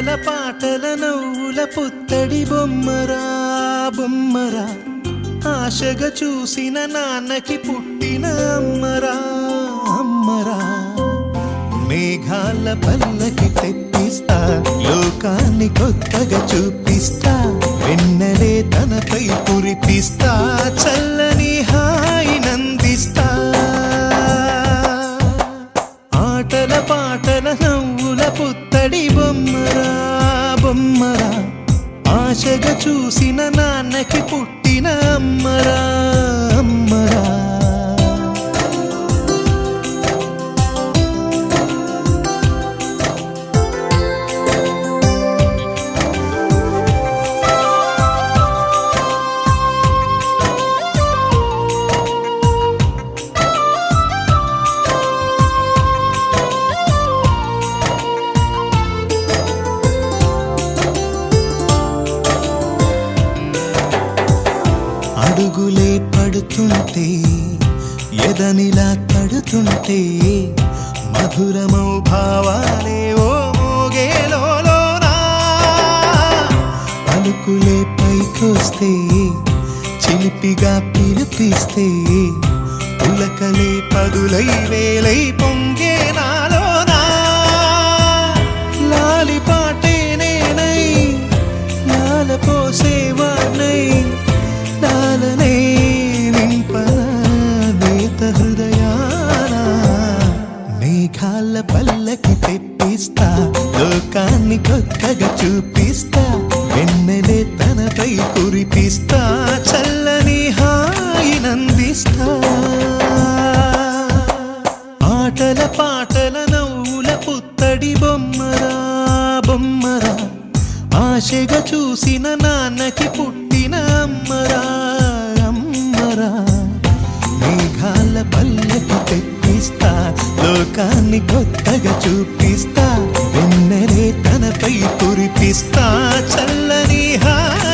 ఆటల పాటల నవ్వుల పుత్తడి బొమ్మరా బొమ్మరా, ఆశగా చూసిన నాన్నకి పుట్టిన అమ్మరా అమ్మరా. మేఘాల పల్లకి తెప్పిస్తా, లోకాన్ని కొత్తగా చూపిస్తా, వెన్నెలే తనపై కురిపిస్తా, చల్లని హాయి నందిస్తా. ఆటల పాటల నవ్వుల పుత్తడి బొమ్మరా బొమ్మరా, ఆశగా చూసిన నాన్నకి పుట్టిన అమ్మరా అమ్మరా. అడుగులే పడుతుంటే ఎదనిలా తడుతుంటే, మధురమౌ భావాలే ఓ మోగేలోనా. పలుకులే పైకొస్తే చిలిపిగా పిలిపిస్తే, పులకలే పదులై వేలై పొంగే నాలోనా. లాలి పాటే నేనై లాల పోసేవాణ్ణై, లాలనే నింపన నేత హృదయాన. మేఘాల పల్లకి తెప్పిస్తా, లోకాన్ని కొత్తగా చూపిస్తా, వెన్నెలే తనపై కురిపిస్తా, చల్లని హాయి నందిస్తా. ఆటల పాటల నవ్వుల పుత్తడి బొమ్మరా బొమ్మరా, ఆశగా చూసిన నాన్నకి పుట్టిన అమ్మరా అమ్మరా. మేఘాల పల్లకి తెప్పిస్తా, లోకాన్ని కొత్తగా చూపిస్తా, వెన్నెలే తనపై కురిపిస్తా, చల్లని హాయి